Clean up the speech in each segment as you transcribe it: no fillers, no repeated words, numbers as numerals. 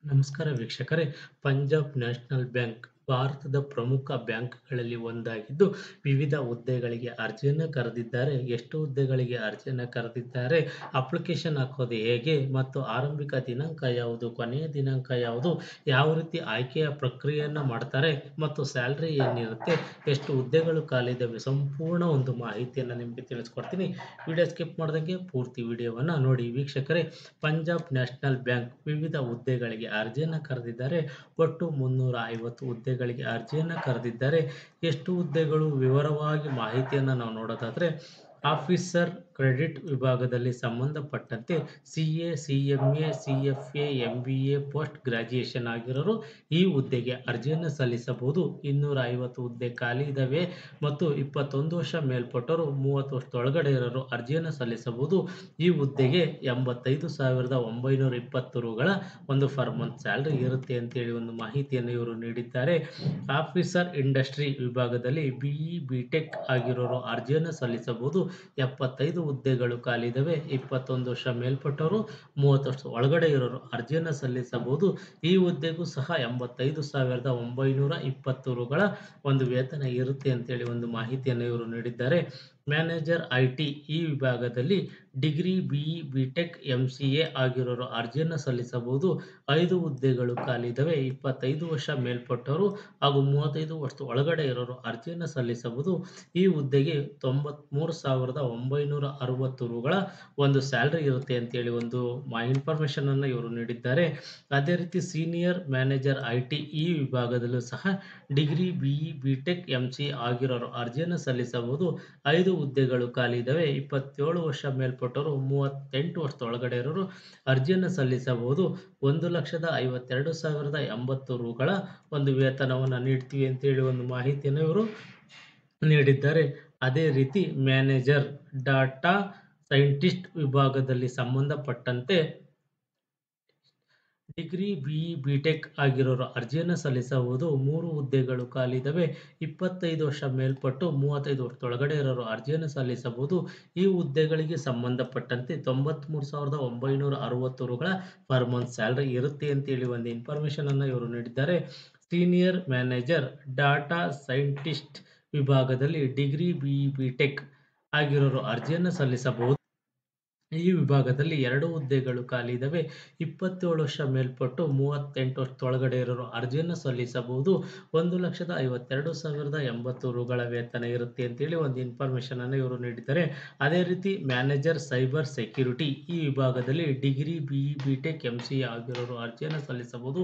ನಮಸ್ಕಾರ ವೀಕ್ಷಕರೇ. Punjab national bank ಭಾರತದ ಪ್ರಮುಖ ಬ್ಯಾಂಕ್‌ಗಳಲ್ಲಿ ಒಂದಾಗಿದ್ದು, ವಿವಿಧ ಹುದ್ದೆಗಳಿಗೆ ಅರ್ಜಿಯನ್ನು ಕರೆದಿದ್ದಾರೆ. ಎಷ್ಟು ಹುದ್ದೆಗಳಿಗೆ ಅರ್ಜಿಯನ್ನು ಕರೆದಿದ್ದಾರೆ? ಅಪ್ಲಿಕೇಶನ್ ಹಾಕೋದು ಹೇಗೆ? ಮತ್ತು ಆರಂಭಿಕ ದಿನಾಂಕ ಯಾವುದು? ಕೊನೆಯ ದಿನಾಂಕ ಯಾವುದು? ಯಾವ ರೀತಿ ಆಯ್ಕೆಯ ಪ್ರಕ್ರಿಯೆಯನ್ನು ಮಾಡ್ತಾರೆ? ಮತ್ತು ಸ್ಯಾಲರಿ ಏನಿರುತ್ತೆ? ಎಷ್ಟು ಹುದ್ದೆಗಳು ಖಾಲಿಯಿದ್ದಾವೆ? ಸಂಪೂರ್ಣ ಒಂದು ಮಾಹಿತಿಯನ್ನು ನಿಮಗೆ ತಿಳಿಸ್ಕೊಡ್ತೀನಿ. ವಿಡಿಯೋ ಸ್ಕಿಪ್ ಮಾಡ್ದಂಗೆ ಪೂರ್ತಿ ವಿಡಿಯೋವನ್ನು ನೋಡಿ. ವೀಕ್ಷಕರೇ, ಪಂಜಾಬ್ ನ್ಯಾಷನಲ್ ಬ್ಯಾಂಕ್ ವಿವಿಧ ಹುದ್ದೆಗಳಿಗೆ ಅರ್ಜಿಯನ್ನು ಕರೆದಿದ್ದಾರೆ. ಒಟ್ಟು 350 ಹುದ್ದೆಗಳಿಗೆ ಅರ್ಜಿಯನ್ನು ಕರೆದಿದ್ದಾರೆ. ಎಷ್ಟು ಹುದ್ದೆಗಳು? ವಿವರವಾಗಿ ಮಾಹಿತಿಯನ್ನು ನಾವು ನೋಡೋದಾದ್ರೆ, ಆಫೀಸರ್ ಕ್ರೆಡಿಟ್ ವಿಭಾಗದಲ್ಲಿ ಸಂಬಂಧಪಟ್ಟಂತೆ CA, CMA, CFA, MBA, post graduation ಆಗಿರೋರು ಈ ಹುದ್ದೆಗೆ ಅರ್ಜಿಯನ್ನು ಸಲ್ಲಿಸಬಹುದು. 250 ಹುದ್ದೆ ಖಾಲಿ ಇದ್ದಾವೆ ಮತ್ತು 21 ವರ್ಷ ಮೇಲ್ಪಟ್ಟವರು 30 ವರ್ಷದೊಳಗಡೆ ಇರೋರು ಅರ್ಜಿಯನ್ನು ಸಲ್ಲಿಸಬಹುದು. ಈ ಹುದ್ದೆಗೆ 85,920 ರುಗಳ ಒಂದು ಪರ್ ಮಂತ್ ಸ್ಯಾಲರಿ ಇರುತ್ತೆ ಅಂತೇಳಿ ಒಂದು ಮಾಹಿತಿಯನ್ನು ಇವರು ನೀಡಿದ್ದಾರೆ. ಆಫೀಸರ್ ಇಂಡಸ್ಟ್ರಿ ವಿಭಾಗದಲ್ಲಿ ಬಿಇ, ಬಿಟೆಕ್ ಆಗಿರೋರು ಅರ್ಜಿಯನ್ನು ಸಲ್ಲಿಸಬಹುದು. 75 ಹುದ್ದೆಗಳು ಖಾಲಿ ಇದ್ದಾವೆ. 21 ವರ್ಷ ಮೇಲ್ಪಟ್ಟವರು 30 ವರ್ಷ ಒಳಗಡೆ ಇರೋರು ಅರ್ಜಿಯನ್ನು ಸಲ್ಲಿಸಬಹುದು. ಈ ಹುದ್ದೆಗೂ ಸಹ 85,920 ರುಗಳ ಒಂದು ವೇತನ ಇರುತ್ತೆ ಅಂತೇಳಿ ಒಂದು ಮಾಹಿತಿಯನ್ನು ಇವರು ನೀಡಿದ್ದಾರೆ. ಮ್ಯಾನೇಜರ್ ಐಟಿ ಈ ವಿಭಾಗದಲ್ಲಿ ಡಿಗ್ರಿ ಬಿಇ, ಬಿಟೆಕ್, ಎಂಸಿಎ ಆಗಿರೋರು ಅರ್ಜಿಯನ್ನು ಸಲ್ಲಿಸಬಹುದು. 5 ಹುದ್ದೆಗಳು ಖಾಲಿ ಇದ್ದಾವೆ. 25 ವರ್ಷ ಮೇಲ್ಪಟ್ಟವರು ಹಾಗೂ 35 ವರ್ಷದ ಒಳಗಡೆ ಇರೋರು ಅರ್ಜಿಯನ್ನು ಸಲ್ಲಿಸಬಹುದು. ಈ ಹುದ್ದೆಗೆ 93,960 ರುಗಳ ಒಂದು ಸ್ಯಾಲರಿ ಇರುತ್ತೆ ಅಂತೇಳಿ ಒಂದು ಇನ್ಫಾರ್ಮೇಶನ್ ಅನ್ನು ಇವರು ನೀಡಿದ್ದಾರೆ. ಅದೇ ರೀತಿ ಸೀನಿಯರ್ ಮ್ಯಾನೇಜರ್ ಐಟಿ ಈ ವಿಭಾಗದಲ್ಲೂ ಸಹ ಡಿಗ್ರಿ ಬಿಇ, ಬಿಟೆಕ್, ಎಂಸಿ ಆಗಿರೋರು ಅರ್ಜಿಯನ್ನು ಸಲ್ಲಿಸಬಹುದು. 5 ಹುದ್ದೆಗಳು ಖಾಲಿ ಇದ್ದಾವೆ. 27 ವರ್ಷ ಮೇಲ್ಪಟ್ಟವರು 38 ವರ್ಷದ ಒಳಗಡೆ ಇರೋರು ಅರ್ಜಿಯನ್ನು ಸಲ್ಲಿಸಬಹುದು. 1,52,080 ರುಗಳ ಒಂದು ವೇತನವನ್ನು ನೀಡ್ತೀವಿ ಅಂತೇಳಿ ಒಂದು ಮಾಹಿತಿಯನ್ನು ಇವರು ನೀಡಿದ್ದಾರೆ. ಅದೇ ರೀತಿ ಮ್ಯಾನೇಜರ್ ಡಾಟಾ ಸೈಂಟಿಸ್ಟ್ ವಿಭಾಗದಲ್ಲಿ ಸಂಬಂಧಪಟ್ಟಂತೆ ಡಿಗ್ರಿ ಬಿಇ, ಬಿಟೆಕ್ ಆಗಿರೋರು ಅರ್ಜಿಯನ್ನು ಸಲ್ಲಿಸಬಹುದು. 3 ಹುದ್ದೆಗಳು ಖಾಲಿ ಇದ್ದಾವೆ. 25 ವರ್ಷ ಮೇಲ್ಪಟ್ಟು 35 ವರ್ಷದೊಳಗಡೆ ಇರೋರು ಅರ್ಜಿಯನ್ನು ಸಲ್ಲಿಸಬಹುದು. ಈ ಹುದ್ದೆಗಳಿಗೆ ಸಂಬಂಧಪಟ್ಟಂತೆ 93,960 ರುಗಳ ಪರ್ ಮಂತ್ ಸ್ಯಾಲರಿ ಇರುತ್ತೆ ಅಂತೇಳಿ ಒಂದು ಇನ್ಫಾರ್ಮೇಶನ್ ಅನ್ನು ಇವರು ನೀಡಿದ್ದಾರೆ. ಸೀನಿಯರ್ ಮ್ಯಾನೇಜರ್ ಡಾಟಾ ಸೈಂಟಿಸ್ಟ್ ವಿಭಾಗದಲ್ಲಿ ಡಿಗ್ರಿ ಬಿಇ, ಬಿಟೆಕ್ ಆಗಿರೋರು ಅರ್ಜಿಯನ್ನು ಸಲ್ಲಿಸಬಹುದು. ಈ ವಿಭಾಗದಲ್ಲಿ 2 ಹುದ್ದೆಗಳು ಖಾಲಿ ಇದ್ದಾವೆ. 27 ವರ್ಷ ಮೇಲ್ಪಟ್ಟು 38 ವರ್ಷದೊಳಗಡೆ ಇರೋರು ಅರ್ಜಿಯನ್ನು ಸಲ್ಲಿಸಬಹುದು. 1,52,080 ರುಗಳ ವೇತನ ಇರುತ್ತೆ ಅಂತೇಳಿ ಒಂದು ಇನ್ಫಾರ್ಮೇಶನ್ ಅನ್ನು ಇವರು ನೀಡಿದ್ದಾರೆ. ಅದೇ ರೀತಿ ಮ್ಯಾನೇಜರ್ ಸೈಬರ್ ಸೆಕ್ಯೂರಿಟಿ ಈ ವಿಭಾಗದಲ್ಲಿ ಡಿಗ್ರಿ ಬಿಇ, ಬಿಟೆಕ್, ಎಂಸಿಎ ಆಗಿರೋರು ಅರ್ಜಿಯನ್ನು ಸಲ್ಲಿಸಬಹುದು.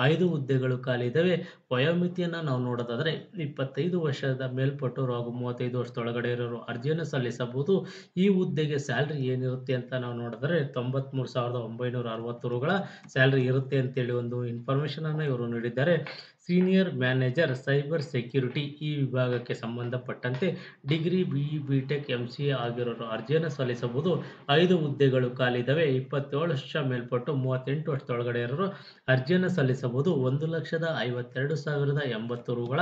5 ಹುದ್ದೆಗಳು ಖಾಲಿ ಇದ್ದಾವೆ. ವಯೋಮಿತಿಯನ್ನು ನಾವು ನೋಡೋದಾದ್ರೆ 25 ವರ್ಷದ ಮೇಲ್ಪಟ್ಟವರು ಹಾಗೂ 35 ವರ್ಷದೊಳಗಡೆ ಇರೋರು ಅರ್ಜಿಯನ್ನು ಸಲ್ಲಿಸಬಹುದು. ಈ ಹುದ್ದೆಗೆ ಸ್ಯಾಲರಿ ಏನಿರುತ್ತೆ ಅಂತ ನಾವು ನೋಡಿದ್ರೆ 93,960 ರುಗಳ ಸ್ಯಾಲರಿ ಇರುತ್ತೆ ಅಂತೇಳಿ ಒಂದು ಇನ್ಫಾರ್ಮೇಶನ್ ಅನ್ನು ಇವರು ನೀಡಿದ್ದಾರೆ. ಸೀನಿಯರ್ ಮ್ಯಾನೇಜರ್ ಸೈಬರ್ ಸೆಕ್ಯೂರಿಟಿ ಈ ವಿಭಾಗಕ್ಕೆ ಸಂಬಂಧಪಟ್ಟಂತೆ ಡಿಗ್ರಿ ಬಿಇ, ಬಿಟೆಕ್, ಎಂಸಿಎ ಆಗಿರೋರು ಅರ್ಜಿಯನ್ನು ಸಲ್ಲಿಸಬಹುದು. 5 ಹುದ್ದೆಗಳು ಖಾಲಿ ಇದ್ದಾವೆ. 27 ವರ್ಷ ಮೇಲ್ಪಟ್ಟು 38 ವರ್ಷದೊಳಗಡೆ ಇರೋರು ಅರ್ಜಿಯನ್ನು ಸಲ್ಲಿಸಬಹುದು. 1,52,080 ರುಗಳ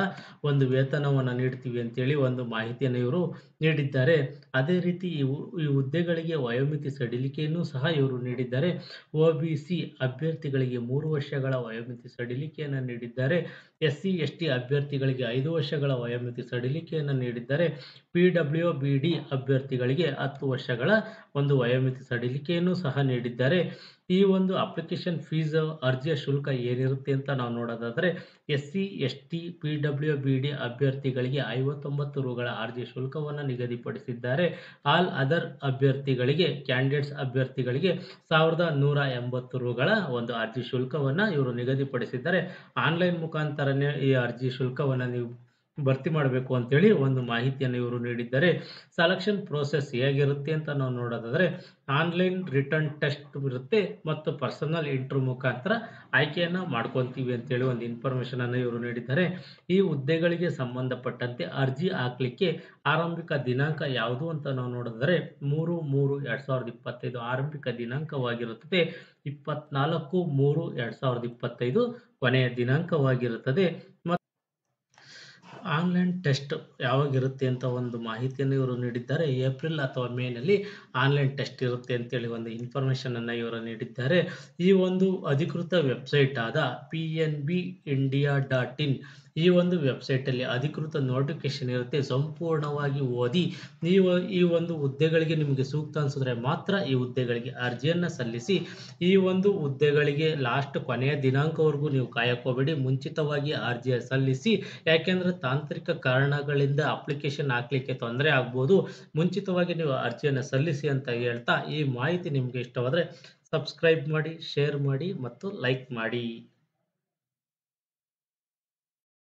ಒಂದು ವೇತನವನ್ನು ನೀಡ್ತೀವಿ ಅಂತೇಳಿ ಒಂದು ಮಾಹಿತಿಯನ್ನು ಇವರು ನೀಡಿದ್ದಾರೆ. ಅದೇ ರೀತಿ ಈ ಹುದ್ದೆಗಳಿಗೆ ವಯೋಮಿತಿ ಸಡಿಲಿಕೆಯನ್ನು ಸಹ ಇವರು ನೀಡಿದ್ದಾರೆ. ಒಬಿಸಿ ಅಭ್ಯರ್ಥಿಗಳಿಗೆ 3 ವರ್ಷಗಳ ವಯೋಮಿತಿ ಸಡಿಲಿಕೆಯನ್ನು ನೀಡಿದ್ದಾರೆ. ಎಸ್ಸಿ, ಎಸ್ಟಿ ಅಭ್ಯರ್ಥಿಗಳಿಗೆ 5 ವರ್ಷಗಳ ವಯೋಮಿತಿ ಸಡಿಲಿಕೆಯನ್ನು ನೀಡಿದ್ದಾರೆ. ಪಿಡಬ್ಲ್ಯೂಬಿಡಿ ಅಭ್ಯರ್ಥಿಗಳಿಗೆ 10 ವರ್ಷಗಳ ಒಂದು ವಯೋಮಿತಿ ಸಡಿಲಿಕೆಯನ್ನು ಸಹ ನೀಡಿದ್ದಾರೆ. ಈ ಒಂದು ಅಪ್ಲಿಕೇಶನ್ ಫೀಸ್ ಅರ್ಜಿಯ ಶುಲ್ಕ ಏನಿರುತ್ತೆ ಅಂತ ನಾವು ನೋಡೋದಾದ್ರೆ ಎಸ್ಸಿ, ಎಸ್ಟಿ, ಪಿಡಬ್ಲ್ಯೂಬಿಡಿ ಅಭ್ಯರ್ಥಿಗಳಿಗೆ 59 ರುಗಳ ಅರ್ಜಿ ಶುಲ್ಕವನ್ನು ನಿಗದಿಪಡಿಸಿದ್ದಾರೆ. ಆಲ್ ಅದರ್ ಅಭ್ಯರ್ಥಿಗಳಿಗೆ ಕ್ಯಾಂಡಿಡೇಟ್ಸ್ ಅಭ್ಯರ್ಥಿಗಳಿಗೆ 1,180 ರುಗಳ ಒಂದು ಅರ್ಜಿ ಶುಲ್ಕವನ್ನು ಇವರು ನಿಗದಿಪಡಿಸಿದ್ದಾರೆ. ಆನ್ಲೈನ್ ಮುಖಾಂತರನೇ ಈ ಅರ್ಜಿ ಶುಲ್ಕವನ್ನು ನೀವು ಭರ್ತಿ ಮಾಡಬೇಕು ಅಂತೇಳಿ ಒಂದು ಮಾಹಿತಿಯನ್ನು ಇವರು ನೀಡಿದ್ದಾರೆ. ಸೆಲೆಕ್ಷನ್ ಪ್ರೋಸೆಸ್ ಹೇಗಿರುತ್ತೆ ಅಂತ ನಾವು ನೋಡೋದಾದ್ರೆ ಆನ್ಲೈನ್ ರಿಟರ್ನ್ ಟೆಸ್ಟ್ ಇರುತ್ತೆ ಮತ್ತು ಪರ್ಸನಲ್ ಇಂಟರ್ವ್ಯೂ ಮುಖಾಂತರ ಆಯ್ಕೆಯನ್ನು ಮಾಡ್ಕೊತೀವಿ ಅಂತೇಳಿ ಒಂದು ಇನ್ಫಾರ್ಮೇಶನ್ ಅನ್ನು ಇವರು ನೀಡಿದ್ದಾರೆ. ಈ ಹುದ್ದೆಗಳಿಗೆ ಸಂಬಂಧಪಟ್ಟಂತೆ ಅರ್ಜಿ ಹಾಕ್ಲಿಕ್ಕೆ ಆರಂಭಿಕ ದಿನಾಂಕ ಯಾವುದು ಅಂತ ನಾವು ನೋಡಿದ್ರೆ 3/3/2025 ಆರಂಭಿಕ ದಿನಾಂಕವಾಗಿರುತ್ತದೆ. 24/3/2025 ಕೊನೆಯ ದಿನಾಂಕವಾಗಿರುತ್ತದೆ. ಆನ್‌ಲೈನ್ ಟೆಸ್ಟ್ ಯಾವಾಗಿರುತ್ತೆ ಅಂತ ಒಂದು ಮಾಹಿತಿಯನ್ನು ಇವರು ನೀಡಿದ್ದಾರೆ. ಏಪ್ರಿಲ್ ಅಥವಾ ಮೇನಲ್ಲಿ ಆನ್‌ಲೈನ್ ಟೆಸ್ಟ್ ಇರುತ್ತೆ ಅಂತೇಳಿ ಒಂದು ಇನ್ಫಾರ್ಮೇಷನ್ ಅನ್ನ ಇವರು ನೀಡಿದ್ದಾರೆ. ಈ ಒಂದು ಅಧಿಕೃತ ವೆಬ್‌ಸೈಟ್ ಆದ pnbindia.in ಈ ಒಂದು ವೆಬ್‌ಸೈಟಲ್ಲಿ ಅಧಿಕೃತ ನೋಟಿಫಿಕೇಷನ್ ಇರುತ್ತೆ. ಸಂಪೂರ್ಣವಾಗಿ ಓದಿ ಈ ಒಂದು ಹುದ್ದೆಗಳಿಗೆ ನಿಮಗೆ ಸೂಕ್ತ ಅನ್ಸಿದ್ರೆ ಮಾತ್ರ ಈ ಹುದ್ದೆಗಳಿಗೆ ಅರ್ಜಿಯನ್ನ ಸಲ್ಲಿಸಿ. ಈ ಒಂದು ಹುದ್ದೆಗಳಿಗೆ ಲಾಸ್ಟ್ ಕೊನೆಯ ದಿನಾಂಕವರೆಗೂ ನೀವು ಕಾಯಕ್ಕೆ ಹೋಗಬೇಡಿ. ಮುಂಚಿತವಾಗಿ ಅರ್ಜಿಯ ಸಲ್ಲಿಸಿ. ಯಾಕೆಂದ್ರೆ ತಾಂತ್ರಿಕ ಕಾರಣಗಳಿಂದ ಅಪ್ಲಿಕೇಶನ್ ಹಾಕ್ಲಿಕ್ಕೆ ತೊಂದರೆ ಆಗ್ಬೋದು. ಮುಂಚಿತವಾಗಿ ನೀವು ಅರ್ಜಿಯನ್ನ ಸಲ್ಲಿಸಿ ಅಂತ ಹೇಳ್ತಾ, ಈ ಮಾಹಿತಿ ನಿಮ್ಗೆ ಇಷ್ಟವಾದ್ರೆ ಸಬ್ಸ್ಕ್ರೈಬ್ ಮಾಡಿ, ಶೇರ್ ಮಾಡಿ ಮತ್ತು ಲೈಕ್ ಮಾಡಿ.